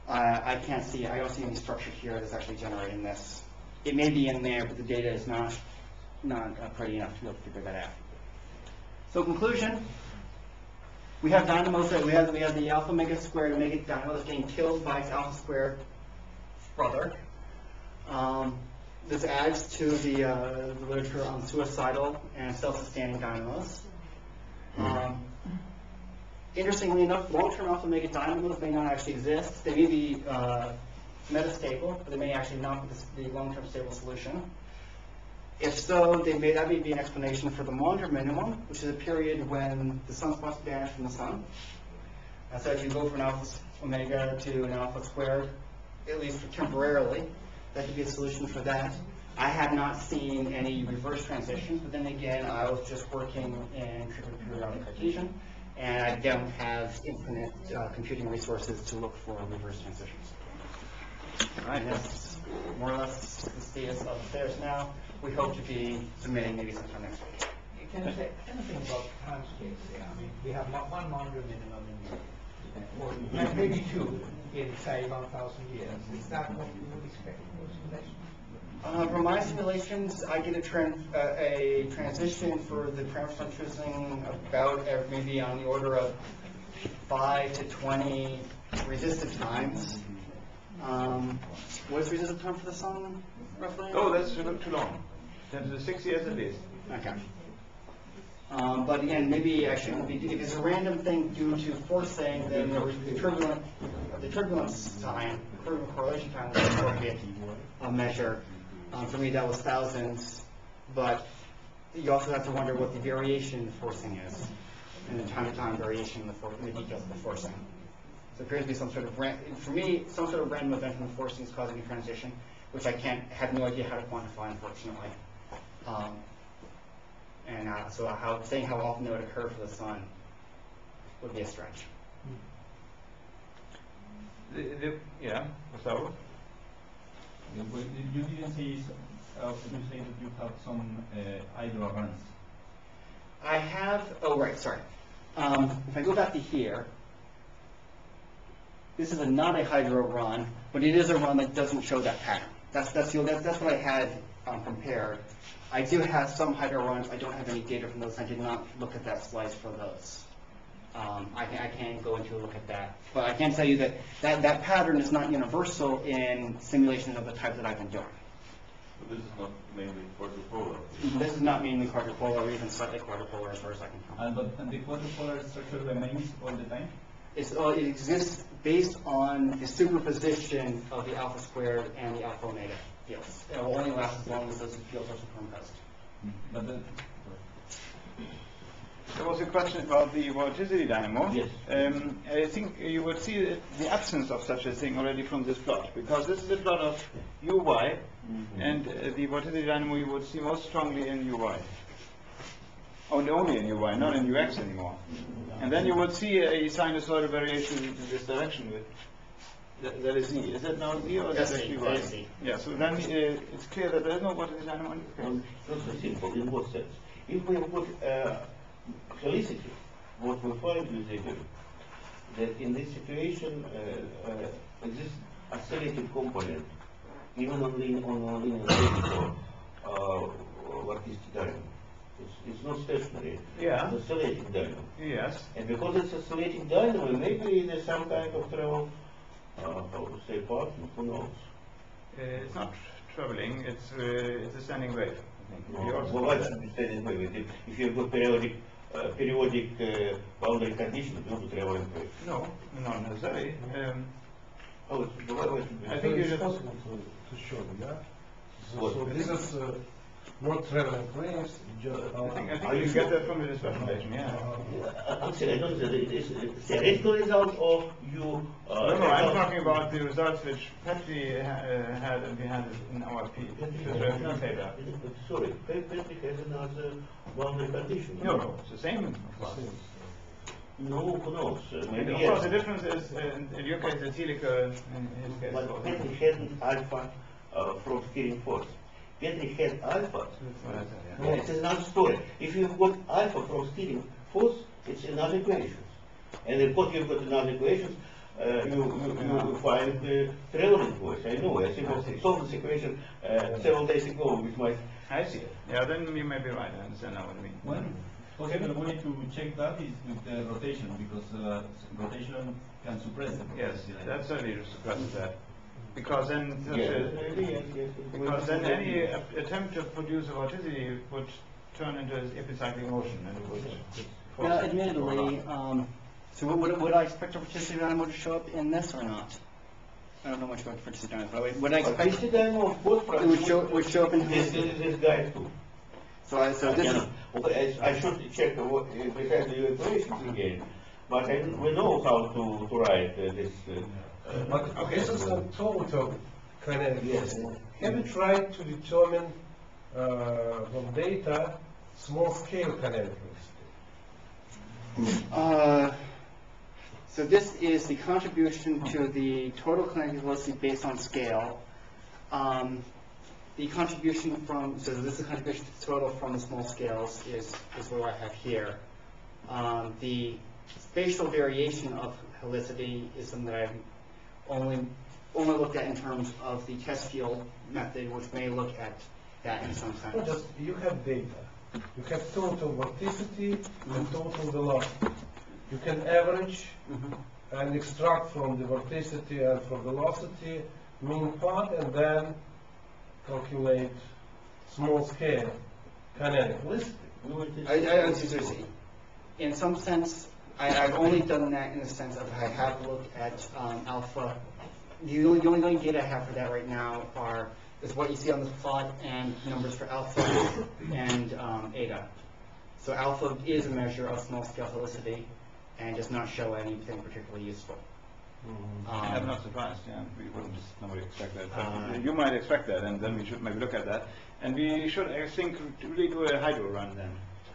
I can't see, I don't see any structure here that's actually generating this. It may be in there, but the data is not pretty enough to be able to figure that out. So conclusion, we have dynamos that we have the alpha omega squared omega dynamo that's getting killed by its alpha squared brother. This adds to the literature on suicidal and self-sustaining dynamos. Interestingly enough, long-term alpha omega dynamos may not actually exist. They may be metastable, but they may actually not be the long-term stable solution. If so, that may be an explanation for the Maunder minimum, which is a period when the sunspots vanish from the sun. And so if you go from an alpha omega to an alpha squared, at least temporarily, that could be a solution for that. I have not seen any reverse transitions, but then again, I was just working in triple periodic Cartesian, and I don't have infinite computing resources to look for reverse transitions. All right, that's more or less the status of affairs now. We hope to be submitting maybe sometime next week. Can you say anything about time scales here? I mean, we have one Maunder minimum or maybe two in, say, 1,000 years. Is that what you would expect for simulations? From my simulations, I get a transition for the parameter choosing about maybe on the order of 5 to 20 resistive times. What is resistive time for the sun, roughly? Oh, that's too long. 10 to the 6 years at least. Okay. But again, maybe I shouldn't be, if it's a random thing due to forcing, then the turbulence time, turbulent correlation time was an appropriate measure. For me, that was thousands, but you also have to wonder what the variation in the forcing is, and the time-to-time variation in the details of the forcing. So there appears to be some sort of, for me, some sort of random event in the forcing is causing a transition, which I have no idea how to quantify, unfortunately. So saying how often it would occur for the sun would be a stretch. Yeah, so? You didn't say, you say that you have some Hydra runs. I have, oh right, sorry. If I go back to here, this is not a hydro run, but it is a run that doesn't show that pattern. That's what I had compared. I do have some hydro runs. I don't have any data from those. I did not look at that slice for those. I can't go into a look at that. But I can tell you that pattern is not universal in simulations of the type that I've been doing. So this is not mainly quadrupolar? This is not mainly quadrupolar or even slightly quadrupolar as far as I can tell. And the quadrupolar structure remains all the time? It exists based on the superposition of the alpha squared and the alpha omega fields. It will only last as long as those fields are superimposed. But there was a question about the vorticity dynamo. Yes. I think you would see the absence of such a thing already from this plot, because this is a plot of uy, and the vorticity dynamo you would see most strongly in uy. Only in uy, not in ux anymore. And then you would see a sinusoidal variation in this direction with that is Z. Is that now Z or is that actually Y? That's Z. Yeah, so then it's clear that there is no vorticity dynamo in this case. Not so simple. In what sense? If we have got helicity, what we find is that in this situation exists oscillating component, even on linear radial vorticity dynamo. It's not stationary. Yeah. It's oscillating dynamo. Yes. And because it's oscillating dynamo, maybe there's some kind of travel, how to say, pattern, who knows? It's not traveling, it's a standing wave. I think. Well, why should be standing wave? If you've got periodic boundary conditions, you would travel in wave. No, not necessarily. Why should be? I think it's you just possible to show, yeah? What? So this is not traveling waves, just I think you get that from the discussion station, yeah. Actually, I don't know. It's a theoretical result of you. No, I'm talking about the results which Petri had, and we had it in our paper. Sorry, Petri has another boundary condition. No, it's the same, of course. No, who knows? Maybe Of course, the difference is, in your case, it's helical, in his case. But Petri had alpha from steering force. Petri had alpha. Yeah. It's another story. If you've got alpha from steering force, it's another equation. And because you've got another equations, you find relevant voice. I know, I think I solved this equation several days ago with my. I see it. Yeah, then you may be right. I understand now what you mean. One possible way to check that is with the rotation, because rotation can suppress it. Yes, that certainly suppresses that. Because then, Yes, because then any attempt to produce a vorticity would turn into an epicyclic motion, and it would force Now, it. admittedly, so would I expect a vorticity dynamo to show up in this or not? I don't know much about vorticity dynamo, but would I expect This dynamo of both it would show up in this guy too. So this is, Okay, I should check if we have the equations again, but we know how to write this. But this is a total kinetic Yes. velocity. Have you tried to determine from data small scale kinetic velocity? so this is the contribution to the total kinetic velocity based on scale. The contribution from, so this is the contribution to total from the small scales is what I have here. The spatial variation of helicity is something that I've only looked at in terms of the test field method, which may look at that in some sense. No, just you have data. You have total vorticity and total velocity. You can average and extract from the vorticity and from velocity mean part, and then calculate small scale kinetic velocity. I see. In some sense, I've only done that in the sense of I have looked at alpha. The only data I have for that right now is what you see on this plot and numbers for alpha and eta. So alpha is a measure of small scale helicity and does not show anything particularly useful. I'm not surprised, yeah, we wouldn't nobody expect that. But you might expect that, and then we should maybe look at that. And we should, I think, really do a hydro run then.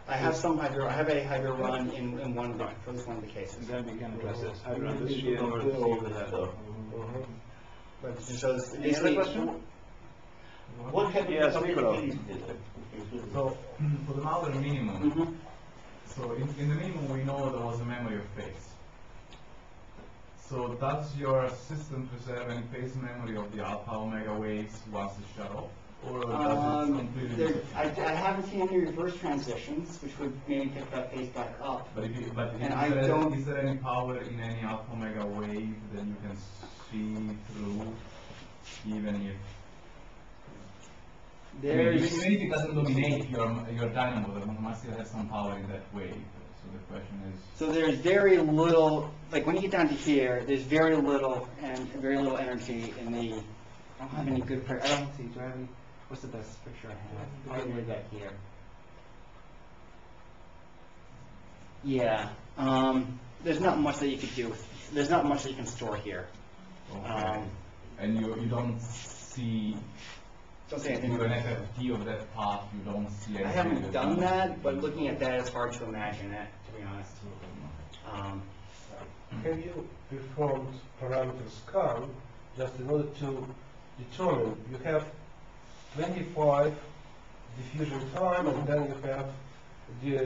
I have a hydro run in one of for this one of the cases. And then we can address this. Hydro run this sheet in order to see what that. But it just shows Any other question? What happened Yes, to Nicola. So, for the Maurer minimum, so in the minimum we know there was a memory of phase. So does your system preserve any phase memory of the alpha omega waves once it's shut off? Or does it completely disappear? I haven't seen any reverse transitions, which would maybe pick that phase back up. But And is there any power in any alpha omega wave that you can see through, even if There's, even if it doesn't dominate your dynamo, there must still have some power in that wave. So the question is. so there's very little, like when you get down to here, there's very little energy in the, I don't have any good, I don't see, do I have any, what's the best picture I have? I'll leave that here. Yeah, there's not much that you could do, there's not much that you can store here. Okay. And you don't see. Don't say anything. With an FFT of that path, you don't see anything. I haven't done that, but looking at that, it's hard to imagine it, to be honest. Have you performed parameter scan just in order to determine you have 25 diffusion time and then you have the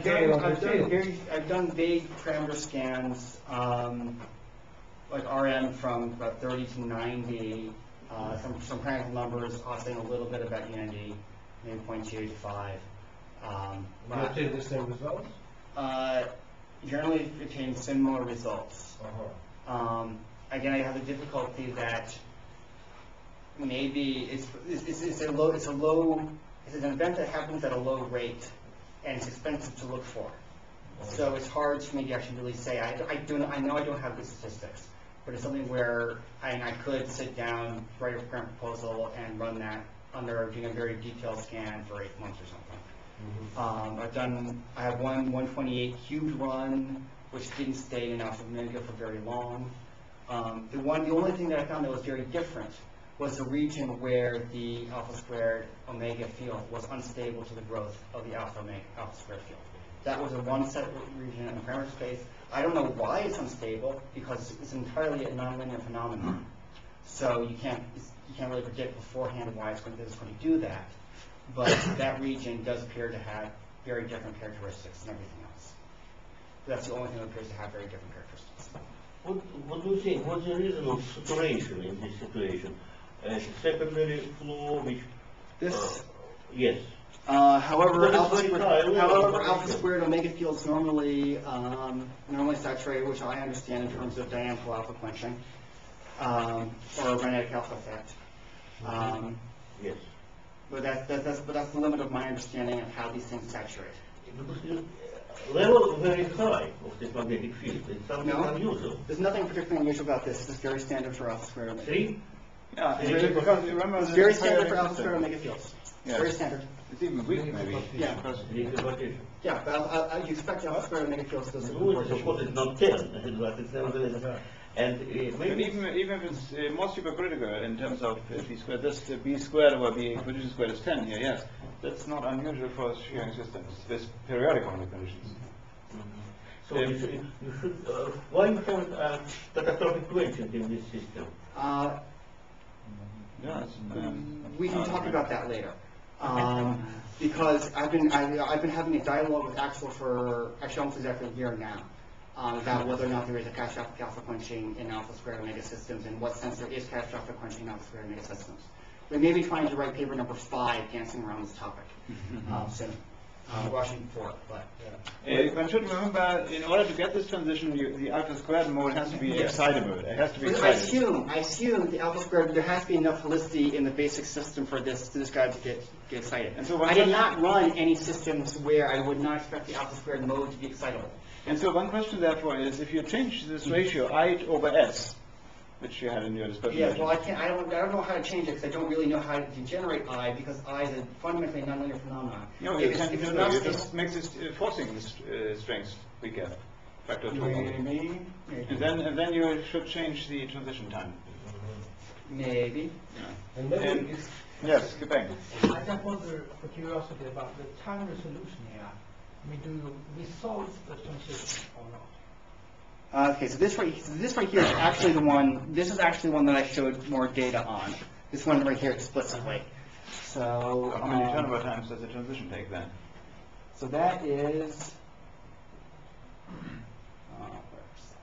decay of the field? I've done vague parameter scans, like RM from about 30 to 90. Some practical numbers oscillating a little bit about unity, maybe 0.285. Do you obtain the same results? Generally obtain similar results. Again, I have the difficulty that maybe it's an event that happens at a low rate, and it's expensive to look for. So it's hard to maybe actually really say. I know I don't have good statistics. But it's something where I could sit down, write a grant proposal, and run that under doing a very detailed scan for 8 months or something. I have one 128 cubed run, which didn't stay in alpha omega for very long. The only thing that I found that was very different was the region where the alpha squared omega field was unstable to the growth of the alpha squared field. That was a one set region in the parameter space. I don't know why it's unstable, because it's entirely a nonlinear phenomenon. So you can't really predict beforehand why it's going to do that. But that region does appear to have very different characteristics than everything else. That's the only thing that appears to have very different characteristics. What do you think? What's the reason of saturation in this situation? Secondary flow, which This, yes. however, But it's alpha very squared, high, however, yeah. alpha squared omega fields normally saturate, which I understand in terms of dynamical alpha quenching, or magnetic alpha effect. Yes. But that's the limit of my understanding of how these things saturate. Because level very high of this magnetic field. It's something No. unusual. There's nothing particularly unusual about this. This is very standard for alpha squared omega. See? Yeah, It's it's because remember It's this very is standard for periodic alpha squared system. omega fields. Yes. Very standard. It's even weak maybe. Yeah. Because Yeah, but you expect alpha squared omega fields to go No, it's, of course, it's not 10, but it's nevertheless. And but maybe even if it's more supercritical in terms of b squared, this b squared over b condition squared is 10 here, yes. That's not unusual for shearing systems, this periodic boundary conditions. so. You should. Why you have catastrophic quotient in this system? Yes. We can talk about that later. Because I've been having a dialogue with Axel for actually almost exactly a year now about whether or not there is a catastrophic alpha quenching in alpha squared omega systems, and what sense there is catastrophic quenching in alpha squared omega systems. We may be trying to write paper number 5 dancing around this topic soon. Rushing for it, but One should remember, in order to get this transition, the alpha squared mode has to be excitable. It has to be I excited. assume the alpha squared, there has to be enough helicity in the basic system for this guy to get excited. And so one I did question- not run any systems where I would not expect the alpha squared mode to be excitable. And so one question therefore is, if you change this ratio I over S, which you had in your discussion. Yeah, well, I don't know how to change it because I don't really know how to generate I, because I is a fundamentally nonlinear phenomenon. No, If you it's- can't if do it's that. not You sta- just makes this forcing this strength weaker, factor 2. Maybe. And then you should change the transition time. Maybe. And maybe And- it's Yes, Gebeng. I just wonder, for curiosity, about the time resolution here. I mean, do you resolve the transition or not? Okay, so this right here is actually the one. This is actually one that I showed more data on. This one right here explicitly. So How many turnover times does the transition take then? So that is. Where's that?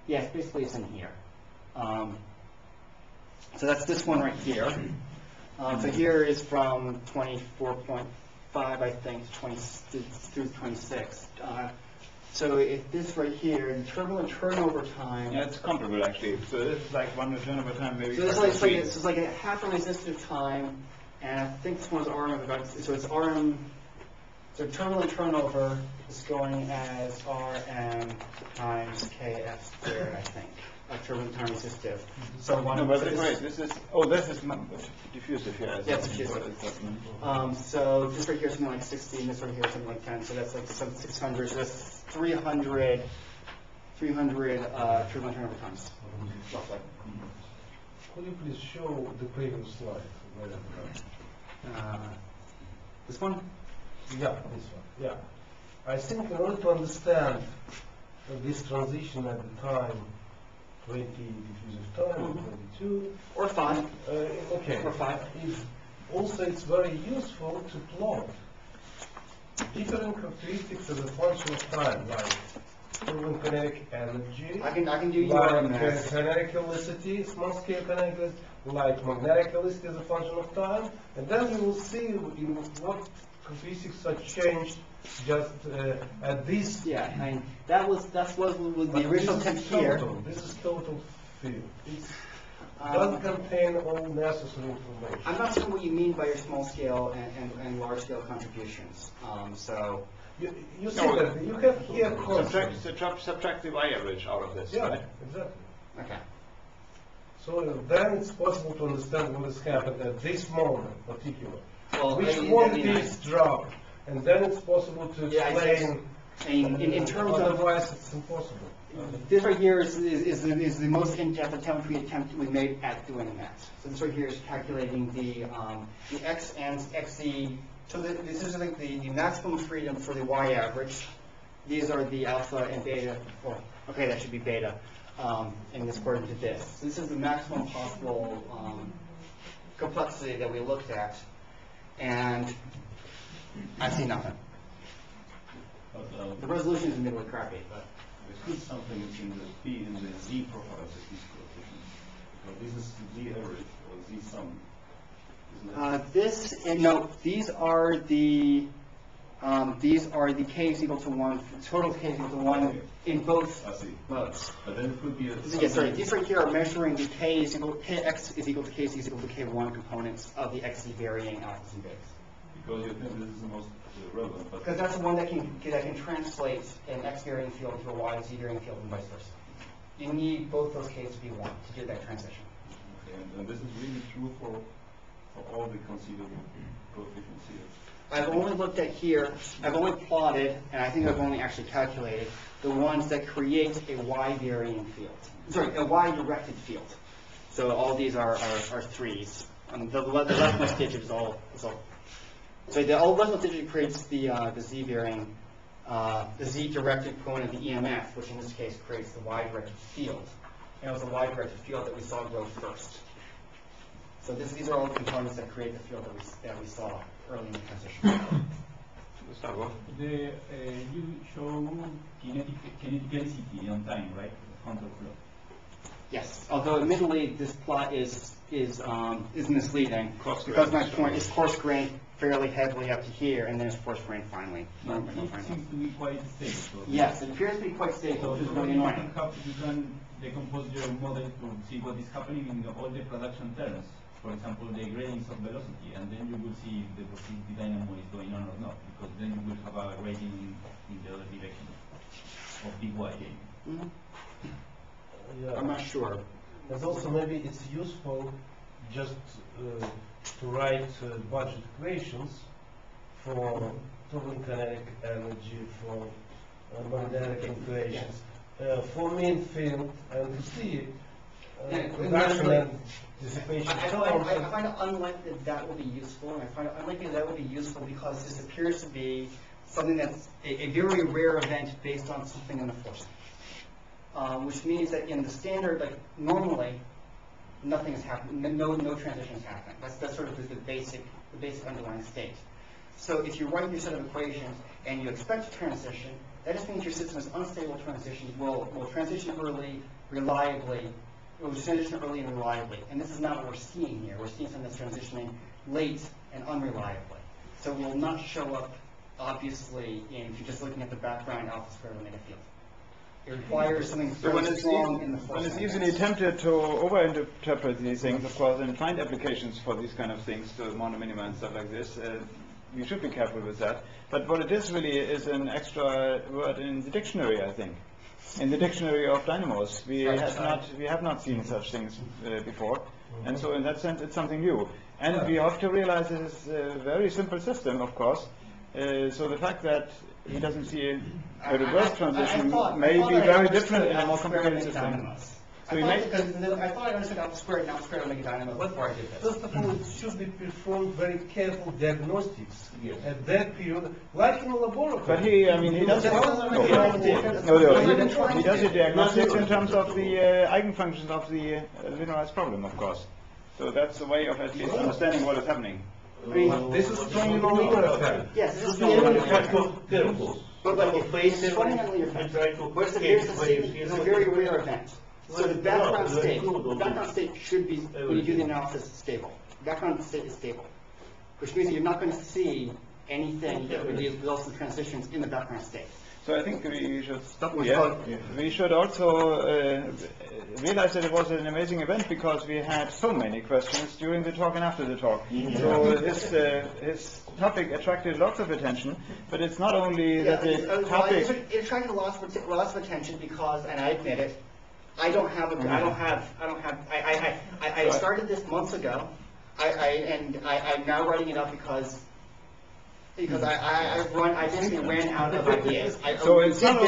Yes, basically it's in here. So that's this one right here. So here is from 24.5, I think, to 20 through 26. So if this right here, the turbulent turnover time. Yeah, it's comparable actually. So this is like one turnover time maybe. So this factor is three. it's like a half a resistive time, and I think this one's RM of about, so it's RM, so turbulent turnover is going as RM times KF squared, I think, turbulent time resistive. So one, No, but so wait, this is diffusive here. Yeah, it's diffusive. So this right here is something like 60, and this right here is something like 10, so that's like some 600, so that's 300 turbulent turnover times, roughly. Could you please show the previous slide? This one? Yeah, this one. Yeah. I think in order to understand this transition at the time, 20 diffusive time, 22. Or 5. Okay. Or 5. Also, it's very useful to plot different characteristics as a function of time, like turbulent kinetic energy. I can do like URMS. kinetic helicity, small scale kinetic helicity, like magnetic helicity as a function of time, and then we will see in what characteristics are changed just at this. Yeah, I mean, that was with But the original this text is here. total. This is total field. It doesn't contain all necessary information. I'm not sure what you mean by your small scale and large scale contributions. So, You see No, that you have here constants. Subtract the y average out of this, Yeah, right? exactly. okay. So then it's possible to understand what has happened at this moment, particular. Well, Which I mean, quantities drop, and then it's possible to Yeah, explain. in terms of otherwise, it's impossible. this right here is the most in-depth attempt we made at doing that. So this right here is calculating the x and xz. So this is like the maximum freedom for the y average. These are the alpha and beta. Well, okay, that should be beta. And this according to this. So this is the maximum possible complexity that we looked at, and I see nothing. But The resolution is midway crappy, but. exclude something is in the Z profiles of these coefficients. Because this is Z average or Z sum. Isn't it? No, these are the k is equal to 1, total k is equal to 1 in both I see. modes. But then it could be a. Yeah, sorry, these right here are measuring the kx is equal to k is equal to k1 components of the xz varying alphas and betas. Because you think this is the most relevant. But Because that's the one that can translate an x varying field into a y z varying field and vice versa. You need both those k's to be 1 to do that transition. okay, and this is really true for all the conceivable coefficients here. I've only looked at here, I've only plotted, and I think I've only actually calculated, the ones that create a y-varying field. Sorry, a y-directed field. So all these are threes. The leftmost digit is all. So the leftmost digit creates the z-varying, the z-directed component of the EMF, which in this case creates the y-directed field. And it was the y-directed field that we saw grow first. So these are all the components that create the field that we saw early in the transition. Gustavo? You show kineticality on time, right? Contour flow. Yes, although admittedly this plot is misleading Coarse because grain. my point is coarse grain fairly heavily up to here, and then it's coarse grain finally. But it seems to be quite stable. So Yes, it appears to be quite stable, So which is really annoying. you can decompose your model to see what is happening in all the production terms. For example, the gradients of velocity, and then you will see if the positivity dynamo is going on or not, because then you will have a gradient in the other direction of dy. Mhm. Yeah. I'm not sure. And also maybe it's useful just to write budget equations for turbulent kinetic energy, for magnetic equations, for mean field, and to see production and dissipation. I find it unlikely that will be useful, and I find it unlikely that will be useful because this appears to be something that's a very rare event based on something in the force. Which means that in the standard, like normally, nothing is happening, no transition is happening. That's sort of the basic underlying state. So if you write your set of equations and you expect a transition, that just means your system's unstable transition will transition early, reliably. It will transition early and reliably, and this is not what we're seeing here. We're seeing something that's transitioning late and unreliably. So it will not show up obviously if you're just looking at the background alpha squared omega field. It requires something So fairly strong in the one force is easily tempted to overinterpret these things, of course, and find applications for these kind of things to mono minima and stuff like this. You should be careful with that. But what it is really is an extra word in the dictionary, I think. In the dictionary of dynamos, we have not seen such things before, and so in that sense, it's something new. And we have to realize this is a very simple system, of course. So the fact that he doesn't see a reverse transition may be very different in a more complicated system. So I thought I understood alpha squared and alpha squared omega dynamo before I did this. First of all, it should be performed very careful diagnostics at that period, like in a laboratory. But he does it. He does the diagnostics in terms of the eigenfunctions of the linearized problem, of course. So that's a way of at least understanding what is happening. I mean, This is strongly nonlinear effect. yes, this is The only fact not of curves. But it's strongly nonlinear We effect. try to Whereas the get here's waves it's a very rare event. So the background No, state, no, no, no. the background state should be, when you do the analysis, stable. Background state is stable, which means that you're not going to see anything that would result in transitions in the background state. So I think we should stop Which here. part? We should also realize that it was an amazing event because we had so many questions during the talk and after the talk. So his topic attracted lots of attention, but it's not only that the topic. It attracted lots of attention because, and I admit it, I started this months ago, and I'm now writing it up because I basically ran out of ideas. So it's not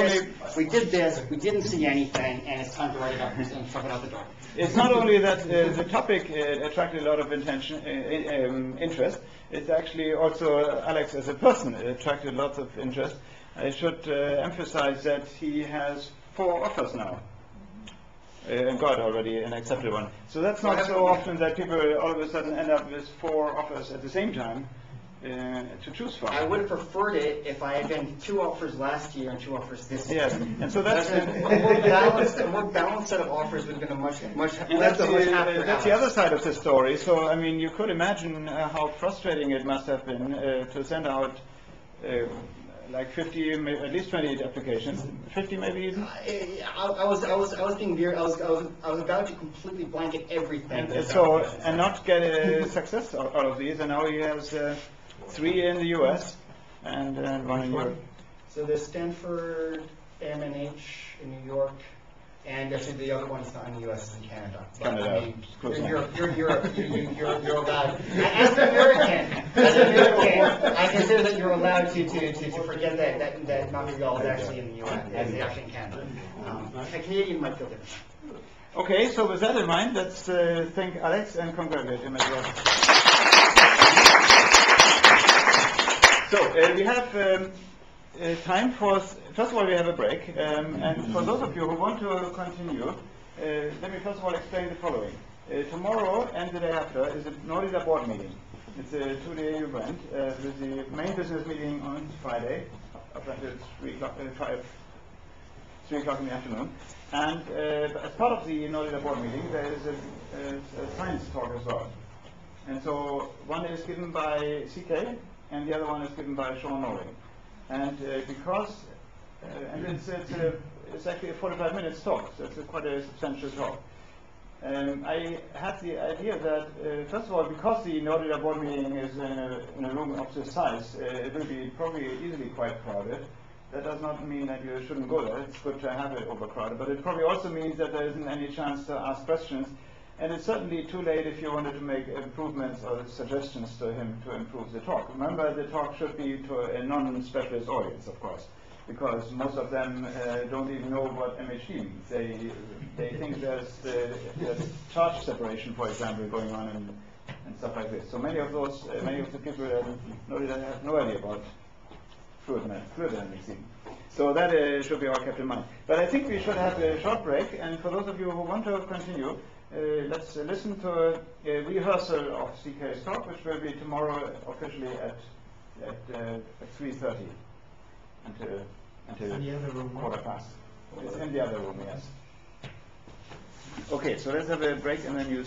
we did this, we didn't see anything, and it's time to write it up and shove it out the door. It's not only that the topic attracted a lot of interest, it's actually also Alex as a person attracted lots of interest. I should emphasize that he has 4 offers now. And got already an accepted one. So that's not so often that people all of a sudden end up with 4 offers at the same time. to choose from. I would have preferred it if I had been 2 offers last year and 2 offers this year. Yes, and so that's a more balanced set of offers would have been a much and happier that's the Alex. other side of the story. So I mean, you could imagine how frustrating it must have been to send out like 50, at least 20 applications, 50 maybe even. I was being very, I was about to completely blanket everything. And not get a success out of these, and now he has 3 in the U.S. and 1 in Europe. So there's Stanford, MNH in New York, and actually the other one's not in the U.S. and Canada. But, Canada, I mean, close you're Europe. You're allowed. As an American, I consider that you're allowed to forget that Montreal is actually in the U.S. as actually in Canada. A Canadian might feel different. Okay, so with that in mind, let's thank Alex and congratulate him as well. So we have time for, first of all, we have a break, and for those of you who want to continue, let me first of all explain the following. Tomorrow and the day after is a Nordica board meeting. It's a 2-day event with the main business meeting on Friday up until 3 o'clock in the afternoon. And as part of the Nordica board meeting, there is a science talk as well. And so one is given by CK, and the other one is given by Sean Norring. And because, and it's actually a 45 minutes talk, so it's quite a substantial talk. I had the idea that, first of all, because the Nordica board meeting is in a room of this size, it will be probably easily quite crowded. That does not mean that you shouldn't go there. It's good to have it overcrowded, but it probably also means that there isn't any chance to ask questions. And it's certainly too late if you wanted to make improvements or suggestions to him to improve the talk. Remember, the talk should be to a non-specialist audience, of course, because most of them don't even know what MHD means. They think there's charge separation, for example, going on and stuff like this. So many of the people have no idea about fluid dynamics. So that should be all kept in mind. But I think we should have a short break, and for those of you who want to continue, let's listen to a rehearsal of CK's talk, which will be tomorrow officially at 3:30 until In the other room. 1:15. It's in the other room, yes. Okay, so let's have a break and then you